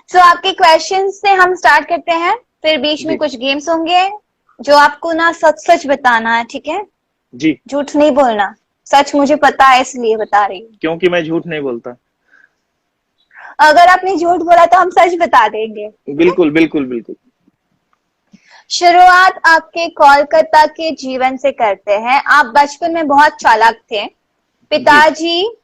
सो आपके क्वेश्चन से हम स्टार्ट करते हैं, फिर बीच में जी कुछ गेम्स होंगे जो आपको ना सच सच बताना है, ठीक है? जी। झूठ नहीं बोलना। सच मुझे पता है इसलिए बता रही हूँ। क्योंकि मैं झूठ नहीं बोलता। अगर आपने झूठ बोला तो हम सच बता देंगे, ठीक है? बिल्कुल बिल्कुल बिल्कुल। शुरुआत आपके कोलकाता के जीवन से करते हैं। आप बचपन में बहुत चालाक थे। जी। पिताजी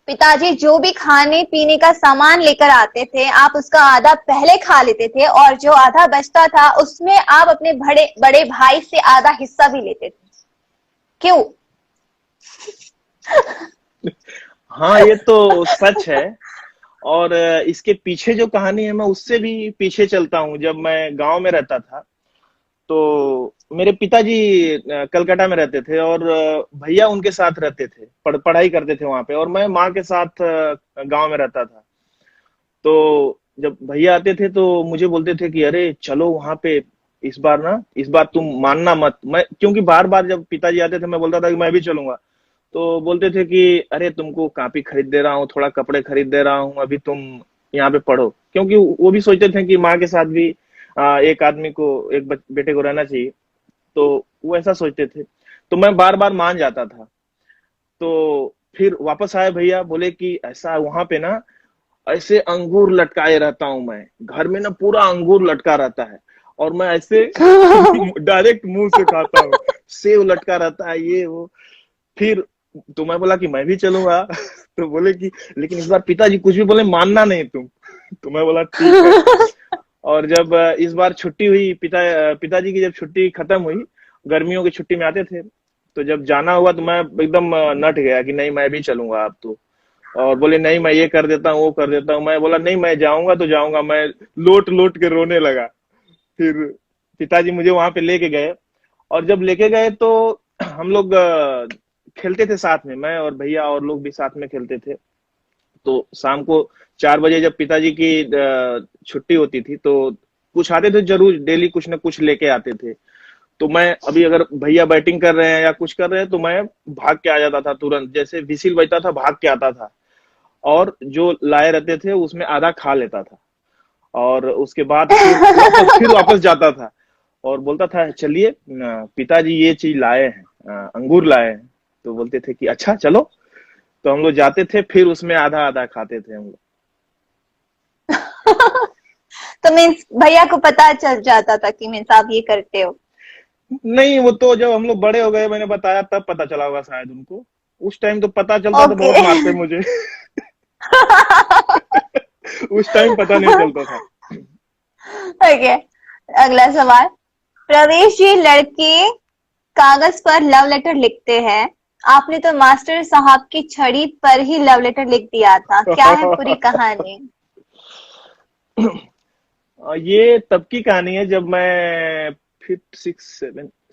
पिताजी जो भी खाने पीने का सामान लेकर आते थे, आप उसका आधा पहले खा लेते थे और जो आधा बचता था उसमें आप अपने बड़े बड़े भाई से आधा हिस्सा भी लेते थे। क्यों? हाँ, ये तो सच है। और इसके पीछे जो कहानी है मैं उससे भी पीछे चलता हूँ। जब मैं गांव में रहता था तो मेरे पिताजी कलकत्ता में रहते थे और भैया उनके साथ रहते थे, पढ़ाई करते थे वहां पे, और मैं माँ के साथ गांव में रहता था। तो जब भैया आते थे तो मुझे बोलते थे कि अरे चलो वहां पे, इस बार तुम मानना मत। मैं क्योंकि बार बार जब पिताजी आते थे मैं बोलता था कि मैं भी चलूंगा। तो बोलते थे कि अरे तुमको कॉपी खरीद दे रहा हूँ, थोड़ा कपड़े खरीद दे रहा हूँ, अभी तुम यहाँ पे पढ़ो। क्योंकि वो भी सोचते थे कि माँ के साथ भी एक आदमी को, एक बेटे को रहना चाहिए। तो वो ऐसा सोचते थे। तो मैं बार बार मान जाता था। तो फिर वापस आए भैया, बोले कि ऐसा वहां पे ना ऐसे अंगूर लटकाए रहता हूं मैं, घर में ना पूरा अंगूर लटका रहता है, और मैं ऐसे डायरेक्ट मुंह से खाता हूँ। सेव लटका रहता है, ये वो। फिर तो मैं बोला कि मैं भी चलूंगा। तो बोले कि लेकिन इस बार पिताजी कुछ भी बोले मानना नहीं तुम। तो मैं बोला ठीक है। और जब इस बार छुट्टी हुई, पिताजी की जब छुट्टी खत्म हुई, गर्मियों की छुट्टी में आते थे, तो जब जाना हुआ तो मैं एकदम नट गया कि नहीं मैं भी चलूंगा अब तो। और बोले नहीं मैं ये कर देता हूँ, वो कर देता हूँ। मैं बोला नहीं मैं जाऊंगा तो जाऊंगा। मैं लोट लोट के रोने लगा। फिर पिताजी मुझे वहां पे लेके गए, और जब लेके गए तो हम लोग खेलते थे साथ में, मैं और भैया और लोग भी साथ में खेलते थे। तो शाम को 4 बजे जब पिताजी की छुट्टी होती थी तो कुछ आते थे जरूर, डेली कुछ ना कुछ लेके आते थे। तो मैं अभी अगर भैया बैटिंग कर रहे हैं या कुछ कर रहे हैं तो मैं भाग के आ जाता था तुरंत, जैसे विसिल बजता था भाग के आता था। और जो लाए रहते थे उसमें आधा खा लेता था, और उसके बाद फिर वापस जाता था और बोलता था चलिए पिताजी ये चीज लाए हैं, अंगूर लाए हैं। तो बोलते थे कि अच्छा चलो। तो हम लोग जाते थे, फिर उसमें आधा आधा खाते थे हम लोग। तो मीन्स भैया को पता चल जाता था कि मीन्स आप ये करते हो। नहीं, वो तो जब हम लोग बड़े हो गए, मैंने बताया तब पता चला होगा शायद उनको। उस टाइम तो पता चलता तो ओके। बहुत मारते मुझे। उस टाइम पता नहीं चलता था। ओके, अगला सवाल। प्रवेश जी लड़के कागज पर लव लेटर लिखते हैं। आपने तो मास्टर साहब की छड़ी पर ही लव लेटर लिख दिया था। क्या है पूरी कहानी? ये तब की कहानी है जब मैं फिफ्थ सिक्स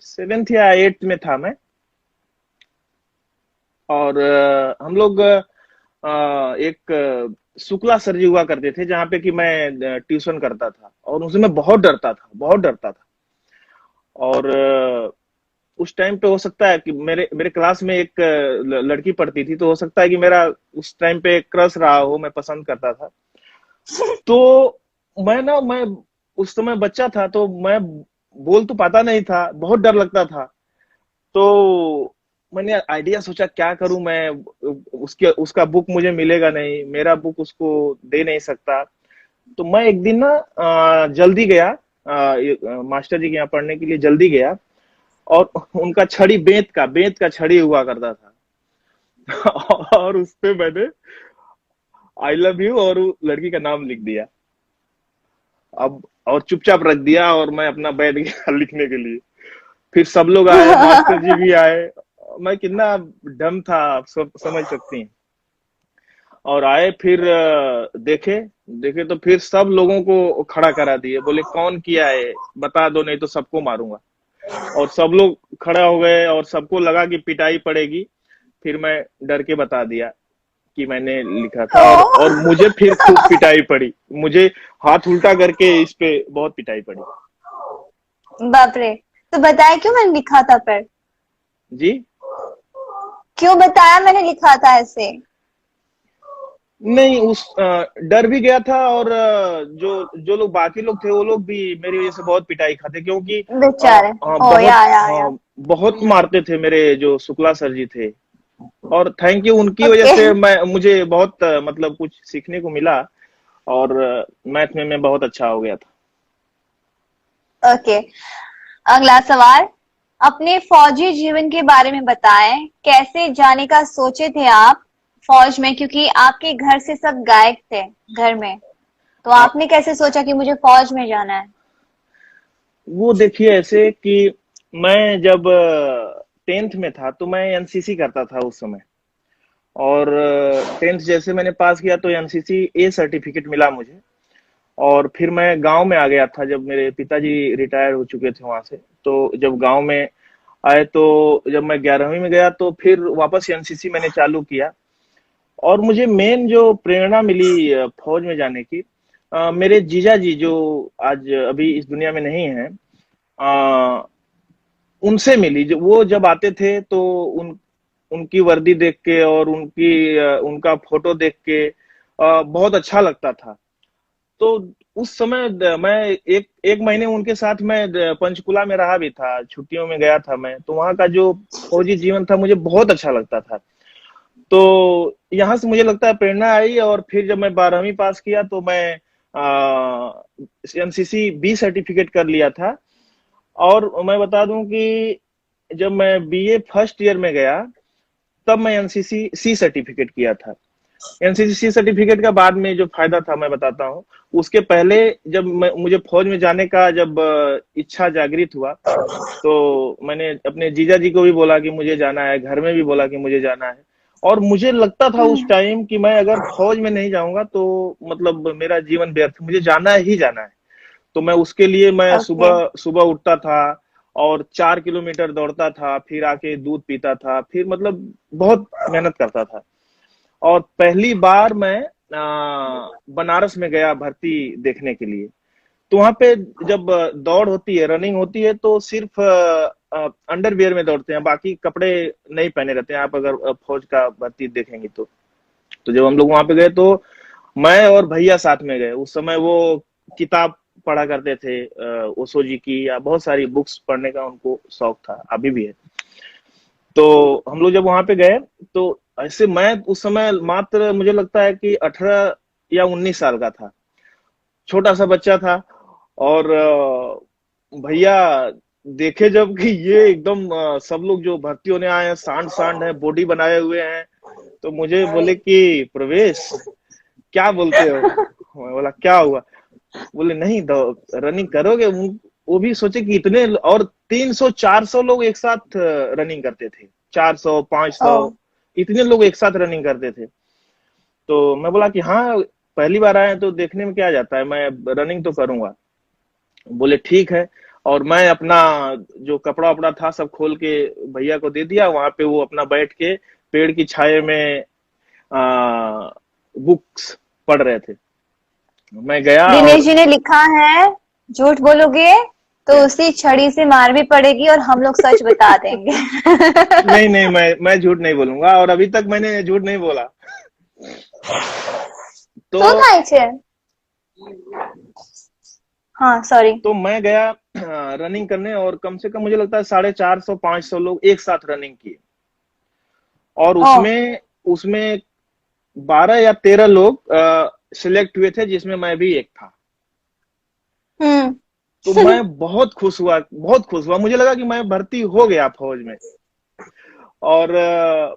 सेवेंथ या एट्थ में था मैं। और हम लोग एक शुक्ला सर जी हुआ करते थे जहाँ पे कि मैं ट्यूशन करता था, और उसमें बहुत डरता था, बहुत डरता था। और उस टाइम पे हो सकता है कि मेरे मेरे क्लास में एक लड़की पढ़ती थी, तो हो सकता है कि मेरा उस टाइम पे क्रश रहा हो, मैं पसंद करता था। तो मैं उस समय बच्चा था, तो मैं बोल तो पाता नहीं था, बहुत डर लगता था। तो मैंने आइडिया सोचा क्या करूं मैं, उसके उसका बुक मुझे मिलेगा नहीं, मेरा बुक उसको दे नहीं सकता। तो मैं एक दिन ना जल्दी गया, मास्टर जी के यहाँ पढ़ने के लिए जल्दी गया, और उनका छड़ी बेंत का छड़ी हुआ करता था। और उस पे मैंने आई लव यू और वो लड़की का नाम लिख दिया। अब और चुपचाप रख दिया, और मैं अपना बैठ गया लिखने के लिए। फिर सब लोग आए, मास्टर जी भी आए। मैं कितना डम था आप सब समझ सकती हैं। और आए फिर देखे देखे तो फिर सब लोगों को खड़ा करा दिए, बोले कौन किया है बता दो नहीं तो सबको मारूंगा। और सब लोग खड़ा हो गए और सबको लगा कि पिटाई पड़ेगी। फिर मैं डर के बता दिया कि मैंने लिखा था, और ओ, मुझे फिर खूब पिटाई पड़ी। मुझे हाथ उल्टा करके इस पे बहुत पिटाई पड़ी। बाप रे। तो बताया क्यों मैंने लिखा था पर? जी। क्यों बताया मैंने लिखा था ऐसे? नहीं, उस डर भी गया था, और जो जो लोग बाकी लोग थे वो लोग भी मेरी वजह से बहुत पिटाई खाते, क्योंकि बेचारे। हाँ, ओ बहुत, या। हाँ, बहुत मारते थे मेरे जो शुक्ला सर जी थे। और थैंक यू, उनकी वजह ओके। से मैं मुझे बहुत मतलब कुछ सीखने को मिला, और मैथ में मैं बहुत अच्छा हो गया था। ओके, अगला सवाल। अपने फौजी जीवन के बारे में बताएं, कैसे जाने का सोचे थे आप फौज में, क्योंकि आपके घर से सब गायक थे घर में, तो आ, आपने कैसे सोचा कि मुझे फौज में जाना है? वो देखिए ऐसे कि मैं जब 10th में था तो मैं एनसीसी करता था उस समय, और 10th जैसे मैंने पास किया तो एनसीसी ए सर्टिफिकेट मिला मुझे। और फिर मैं गांव में आ गया था जब मेरे पिताजी रिटायर हो चुके थे वहां से। तो जब गांव में आए तो जब मैं 11वीं में गया तो फिर वापस एनसीसी मैंने चालू किया। और मुझे मेन जो प्रेरणा मिली फौज में जाने की, मेरे जीजा जी जो आज अभी इस दुनिया में नहीं है, अ, उनसे मिली। जो वो जब आते थे तो उनकी वर्दी देख के और उनका फोटो देख के बहुत अच्छा लगता था। तो उस समय मैं एक एक महीने उनके साथ मैं पंचकुला में रहा भी था, छुट्टियों में गया था मैं, तो वहाँ का जो फौजी जीवन था मुझे बहुत अच्छा लगता था। तो यहाँ से मुझे लगता है प्रेरणा आई, और फिर जब मैं 12वीं पास किया तो मैं एनसीसी बी सर्टिफिकेट कर लिया था। और मैं बता दूं कि जब मैं बीए फर्स्ट ईयर में गया तब मैं एनसीसी सी सर्टिफिकेट किया था। एनसीसी सी सर्टिफिकेट का बाद में जो फायदा था मैं बताता हूँ। उसके पहले जब मुझे फौज में जाने का जब इच्छा जागृत हुआ, तो मैंने अपने जीजा जी को भी बोला कि मुझे जाना है, घर में भी बोला कि मुझे जाना है। और मुझे लगता था उस हम्म। टाइम कि मैं अगर फौज में नहीं जाऊंगा तो मतलब मेरा जीवन व्यर्थ, मुझे जाना ही जाना है। तो मैं उसके लिए मैं ओके। सुबह सुबह उठता था और 4 किलोमीटर दौड़ता था, फिर आके दूध पीता था, फिर मतलब बहुत मेहनत करता था। और पहली बार मैं बनारस में गया भर्ती देखने के लिए। तो वहां पे जब दौड़ होती है, रनिंग होती है, तो सिर्फ अंडरवियर में दौड़ते हैं, बाकी कपड़े नहीं पहने रहते हैं, आप अगर फौज का भर्ती देखेंगे तो जब हम लोग वहां पे गए तो मैं और भैया साथ में गए। उस समय वो किताब पढ़ा करते थे, ओशो जी की, या बहुत सारी बुक्स पढ़ने का उनको शौक था, अभी भी है। तो हम लोग जब वहां पे गए तो ऐसे मैं उस समय मात्र मुझे लगता है कि 18 या 19 साल का था, छोटा सा बच्चा था। और भैया देखे जब कि ये एकदम सब लोग जो भर्ती होने आए हैं सांड सांड है, बॉडी बनाए हुए हैं, तो मुझे बोले कि प्रवेश क्या बोलते हो? मैं बोला क्या हुआ? बोले नहीं रनिंग करोगे? वो भी सोचे कि इतने, और 300 400 लोग एक साथ रनिंग करते थे, 400 500 ओ। इतने लोग एक साथ रनिंग करते थे। तो मैं बोला कि हाँ, पहली बार आए हैं तो देखने में क्या जाता है, मैं रनिंग तो करूंगा। बोले ठीक है। और मैं अपना जो कपड़ा वपड़ा था सब खोल के भैया को दे दिया, वहां पे वो अपना बैठ के पेड़ की छाया में बुक्स पढ़ रहे थे। मैं गया दिनेश और जी ने लिखा है, झूठ बोलोगे तो क्या? उसी छड़ी से मार भी पड़ेगी और हम लोग सच बता देंगे। नहीं नहीं, मैं झूठ नहीं बोलूंगा, और अभी तक मैंने झूठ नहीं बोला। तो શું થાય છે? हाँ, सॉरी। तो मैं गया रनिंग करने, और कम से कम मुझे लगता है 450 500 लोग एक साथ रनिंग किए। और ओ। उसमें उसमें 12 या 13 लोग सिलेक्ट हुए थे, जिसमें मैं भी एक था। हम्म। तो मैं बहुत खुश हुआ, बहुत खुश हुआ, मुझे लगा कि मैं भर्ती हो गया फौज में। और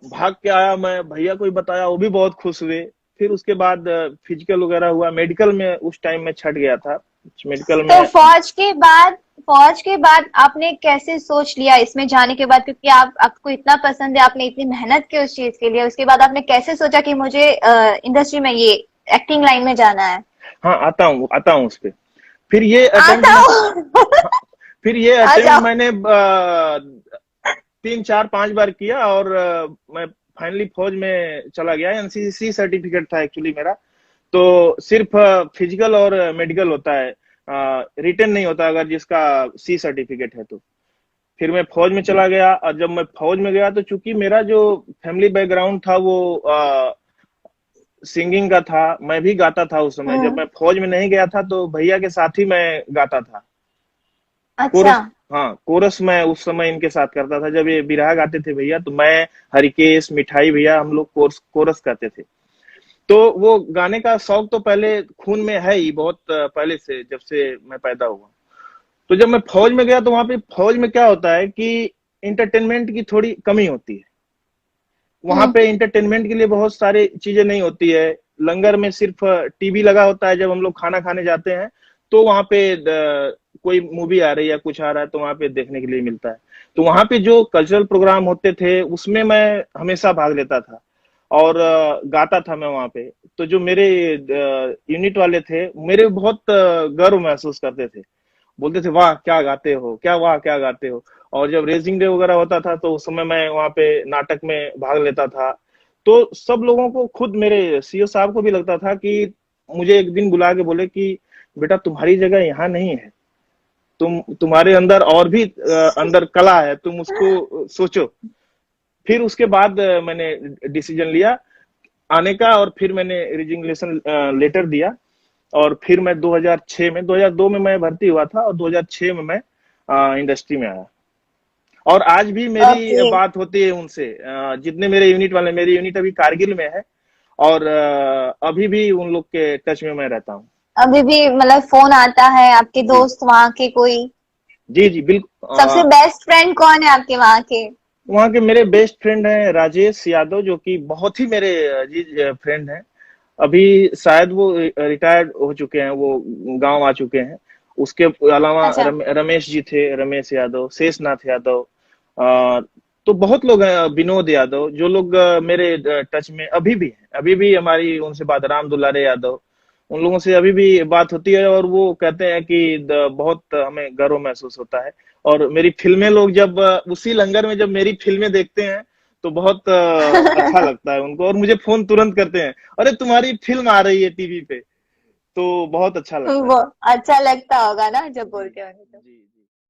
भाग के आया, मैं भैया को ही बताया, वो भी बहुत खुश हुए। फिर उसके बाद फिजिकल वगैरह हुआ, मेडिकल में उस टाइम में छट गया था, मेडिकल तो में। फौज के बाद आपने कैसे सोच लिया इसमें जाने के बाद, क्योंकि आप आपको इतना पसंद है, आपने इतनी मेहनत की उस चीज के लिए, उसके बाद आपने कैसे सोचा कि मुझे इंडस्ट्री में ये एक्टिंग लाइन में जाना है? हाँ, आता हूँ उस पे। फिर ये अटेम्प्ट आता मैं हूँ। हाँ, फिर ये आ अटेम्प्ट जाओ। मैंने 3 4 5 बार किया, और मैं फाइनली फौज में चला गया। एनसीसी सर्टिफिकेट था एक्चुअली मेरा। तो सिर्फ फिजिकल और मेडिकल होता है, रिटर्न नहीं होता अगर जिसका सी सर्टिफिकेट है तो। फिर मैं फौज में चला गया, और जब मैं फौज में गया तो चूंकि मेरा जो फैमिली बैकग्राउंड था वो सिंगिंग का था, मैं भी गाता था उस समय। जब मैं फौज में नहीं गया था तो भैया के साथ ही मैं गाता था अच्छा। कोरस। हाँ, कोरस मैं उस समय इनके साथ करता था। जब ये बिरहा गाते थे भैया, तो मैं, हरिकेश, मिठाई भैया, हम लोग कोरस करते थे। तो वो गाने का शौक तो पहले खून में है ही, बहुत पहले से, जब से मैं पैदा हुआ। तो जब मैं फौज में गया तो वहां पे फौज में क्या होता है कि इंटरटेनमेंट की थोड़ी कमी होती है। वहां हम्म। पे इंटरटेनमेंट के लिए बहुत सारी चीजें नहीं होती है। लंगर में सिर्फ टीवी लगा होता है। जब हम लोग खाना खाने जाते हैं तो वहां पे कोई मूवी आ रही है या कुछ आ रहा है तो वहां पे देखने के लिए मिलता है। तो वहां पे जो कल्चरल प्रोग्राम होते थे उसमें मैं हमेशा भाग लेता था और गाता था मैं वहां पे। तो जो मेरे यूनिट वाले थे, मेरे बहुत गर्व महसूस करते थे। बोलते थे वाह क्या गाते हो, क्या वाह क्या गाते हो। और जब रेसिंग डे वगैरह होता था तो उस समय मैं वहां पे नाटक में भाग लेता था। तो सब लोगों को, खुद मेरे सीओ साहब को भी लगता था कि मुझे एक दिन बुला के बोले कि बेटा तुम्हारी जगह यहाँ नहीं है, तुम्हारे अंदर और भी अंदर कला है, तुम उसको सोचो। फिर उसके बाद मैंने डिसीजन लिया आने का, और फिर मैंने रिजिग्नेशन लेटर दिया। और फिर मैं 2002 में मैं भर्ती हुआ था, और 2006 में मैं इंडस्ट्री में आया। और आज भी मेरी ओके। बात होती है उनसे। जितने मेरे यूनिट वाले, मेरी यूनिट अभी कारगिल में है, और अभी भी उन लोग के टच में मैं रहता हूँ। अभी भी मतलब फोन आता है आपके जी दोस्त वहां के कोई? जी जी सबसे बिल्कुल। बेस्ट फ्रेंड कौन है आपके वहां के? वहाँ के मेरे बेस्ट फ्रेंड हैं राजेश यादव, जो कि बहुत ही मेरे अजीज फ्रेंड हैं। अभी शायद वो रिटायर्ड हो चुके हैं, वो गांव आ चुके हैं। उसके अलावा अच्छा। रमेश जी थे, रमेश यादव, शेषनाथ यादव। अ, तो बहुत लोग हैं, विनोद यादव, जो लोग मेरे टच में अभी भी हैं। अभी भी हमारी उनसे बात, राम दुलारे यादव, उन लोगों से अभी भी बात होती है। और वो कहते हैं कि बहुत हमें गर्व महसूस होता है। और मेरी फिल्में लोग जब उसी लंगर में जब मेरी फिल्में देखते हैं तो बहुत अच्छा लगता है उनको, और मुझे फोन तुरंत करते हैं, अरे तुम्हारी फिल्म आ रही है टीवी पे। तो बहुत अच्छा लगता वो है। अच्छा लगता होगा ना जब जी बोलते होंगे तो। जी।